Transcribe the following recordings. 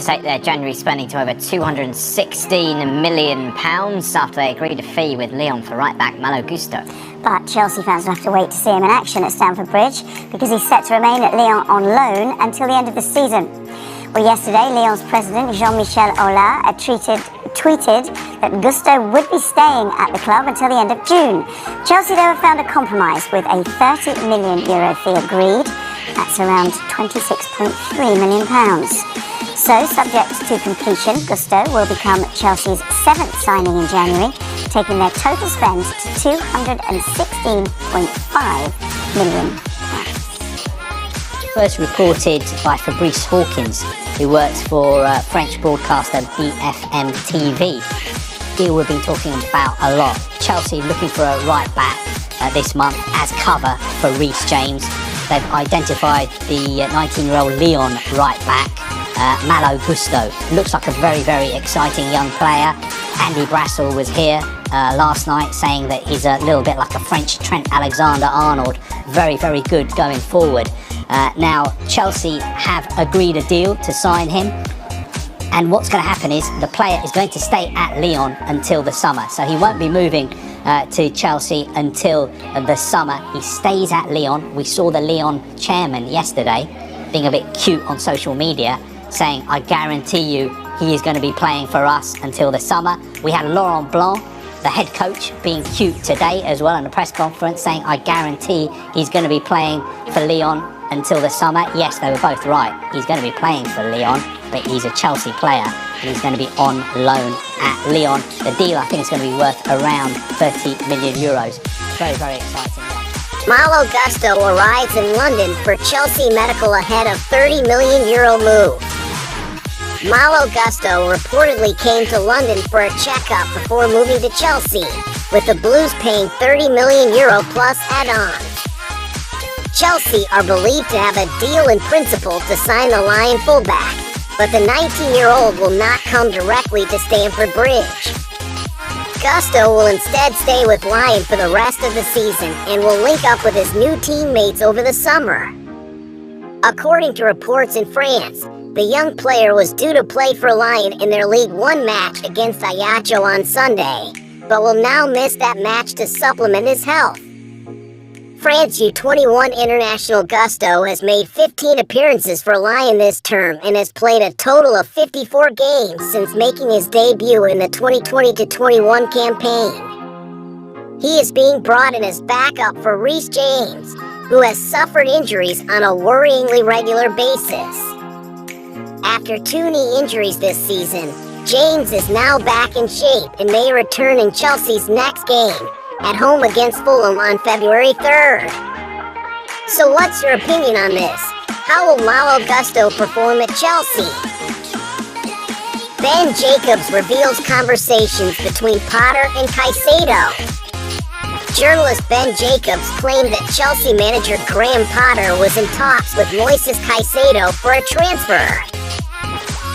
to take their January spending to over £216 million after they agreed a fee with Lyon for right-back Malo. But Chelsea fans will have to wait to see him in action at Stamford Bridge because he's set to remain at Lyon on loan until the end of the season. Well, yesterday, Lyon's president, Jean-Michel Aulas, tweeted that Gusto would be staying at the club until the end of June. Chelsea, though, have found a compromise with a €30 million fee agreed. That's around £26.3 million. So, subject to completion, Gusto will become Chelsea's 7th signing in January, taking their total spend to £216.5 million. First reported by Fabrice Hawkins, who works for French broadcaster BFM TV. Deal we've been talking about a lot. Chelsea looking for a right back this month as cover for Reece James. They've identified the 19-year-old Lyon right back, Malo. Looks like a very, very exciting young player. Andy Brassel was here last night saying that he's a little bit like a French Trent Alexander-Arnold. Very, very good going forward. Now, Chelsea have agreed a deal to sign him. And what's going to happen is the player is going to stay at Lyon until the summer. So he won't be moving to Chelsea until the summer. He stays at Lyon. We saw the Lyon chairman yesterday being a bit cute on social media, saying, I guarantee you he is going to be playing for us until the summer. We had Laurent Blanc, the head coach, being cute today as well in a press conference, saying, I guarantee he's going to be playing for Lyon until the summer. Yes, they were both right. He's going to be playing for Lyon, but he's a Chelsea player and he's going to be on loan at Lyon. The deal, I think, is going to be worth around €30 million. Very, very exciting. Malo arrives in London for Chelsea medical ahead of €30 million move. Malo reportedly came to London for a checkup before moving to Chelsea, with the Blues paying €30 million plus add-ons. Chelsea are believed to have a deal in principle to sign the Lion fullback, but the 19-year-old will not come directly to Stamford Bridge. Gusto will instead stay with Lion for the rest of the season and will link up with his new teammates over the summer. According to reports in France, the young player was due to play for Lion in their League One match against Ajaccio on Sunday, but will now miss that match to supplement his health. France U21 international Gusto has made 15 appearances for Lyon this term and has played a total of 54 games since making his debut in the 2020-21 campaign. He is being brought in as backup for Reece James, who has suffered injuries on a worryingly regular basis. After 2 knee injuries this season, James is now back in shape and may return in Chelsea's next game, at home against Fulham on February 3rd. So what's your opinion on this? How will Malo perform at Chelsea? Ben Jacobs reveals conversations between Potter and Caicedo. Journalist Ben Jacobs claimed that Chelsea manager Graham Potter was in talks with Moises Caicedo for a transfer.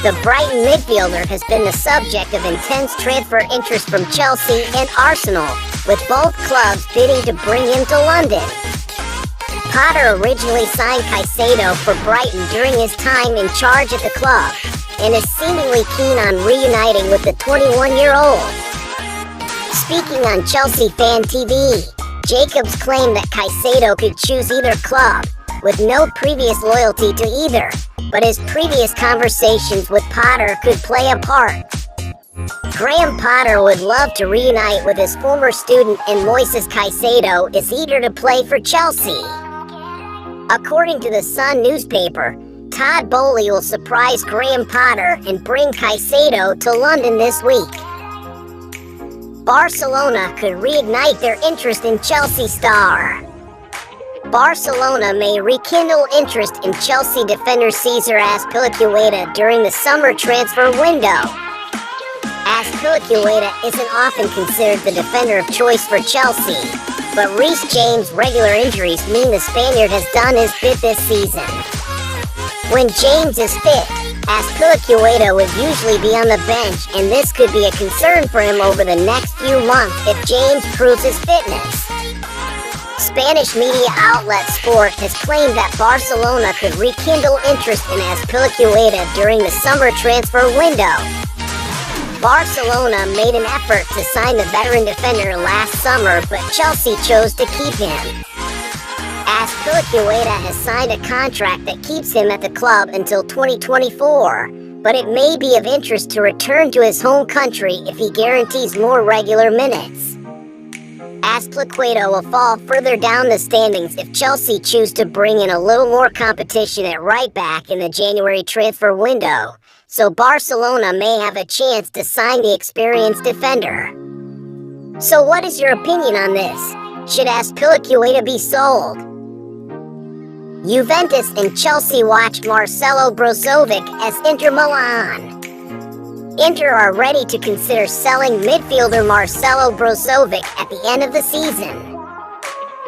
The Brighton midfielder has been the subject of intense transfer interest from Chelsea and Arsenal, with both clubs bidding to bring him to London. Potter originally signed Caicedo for Brighton during his time in charge at the club, and is seemingly keen on reuniting with the 21-year-old. Speaking on Chelsea Fan TV, Jacobs claimed that Caicedo could choose either club, with no previous loyalty to either, but his previous conversations with Potter could play a part. Graham Potter would love to reunite with his former student, and Moises Caicedo is eager to play for Chelsea. According to the Sun newspaper, Todd Boehly will surprise Graham Potter and bring Caicedo to London this week. Barcelona could reignite their interest in Chelsea star. Barcelona may rekindle interest in Chelsea defender Cesar Azpilicueta during the summer transfer window. Azpilicueta isn't often considered the defender of choice for Chelsea, but Reece James' regular injuries mean the Spaniard has done his bit this season. When James is fit, Azpilicueta would usually be on the bench, and this could be a concern for him over the next few months if James proves his fitness. Spanish media outlet Sport has claimed that Barcelona could rekindle interest in Azpilicueta during the summer transfer window. Barcelona made an effort to sign the veteran defender last summer, but Chelsea chose to keep him. Azpilicueta has signed a contract that keeps him at the club until 2024, but it may be of interest to return to his home country if he guarantees more regular minutes. Azpilicueta will fall further down the standings if Chelsea choose to bring in a little more competition at right back in the January transfer window, so Barcelona may have a chance to sign the experienced defender. So what is your opinion on this? Should Azpilicueta be sold? Juventus and Chelsea watch Marcelo Brozovic as Inter Milan. Inter are ready to consider selling midfielder Marcelo Brozovic at the end of the season.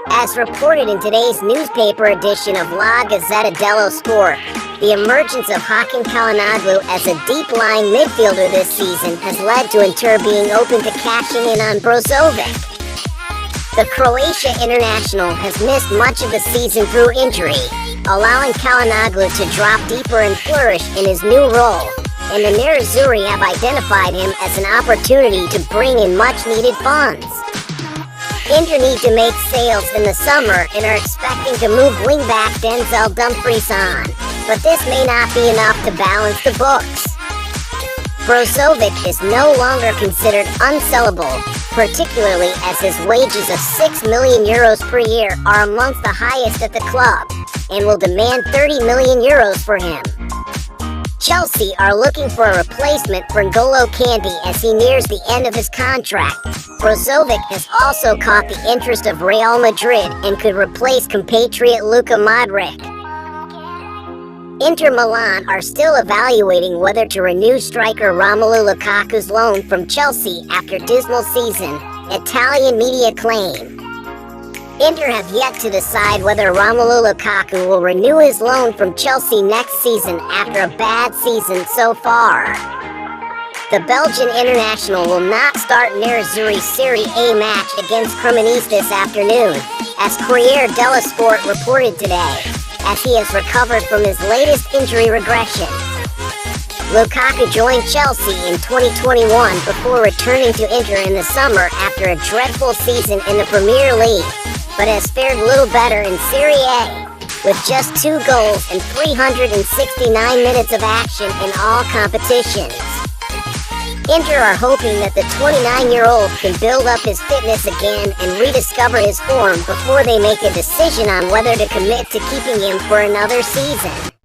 As reported in today's newspaper edition of La Gazzetta dello Sport, the emergence of Hakan Çalhanoğlu as a deep-lying midfielder this season has led to Inter being open to cashing in on Brozovic. The Croatia international has missed much of the season through injury, allowing Çalhanoğlu to drop deeper and flourish in his new role, and the Nerazzurri have identified him as an opportunity to bring in much-needed funds. Inter need to make sales in the summer and are expecting to move wingback Denzel Dumfries on, but this may not be enough to balance the books. Brozovic is no longer considered unsellable, particularly as his wages of €6 million per year are amongst the highest at the club, and will demand €30 million for him. Chelsea are looking for a replacement for N'Golo Kante as he nears the end of his contract. Brozovic has also caught the interest of Real Madrid and could replace compatriot Luka Modric. Inter Milan are still evaluating whether to renew striker Romelu Lukaku's loan from Chelsea after dismal season, Italian media claim. Inter have yet to decide whether Romelu Lukaku will renew his loan from Chelsea next season after a bad season so far. The Belgian international will not start Nerazzurri's Serie A match against Cremonese this afternoon, as Corriere dello Sport reported today, as he has recovered from his latest injury regression. Lukaku joined Chelsea in 2021 before returning to Inter in the summer after a dreadful season in the Premier League, but has fared little better in Serie A, with just 2 goals and 369 minutes of action in all competitions. Inter are hoping that the 29-year-old can build up his fitness again and rediscover his form before they make a decision on whether to commit to keeping him for another season.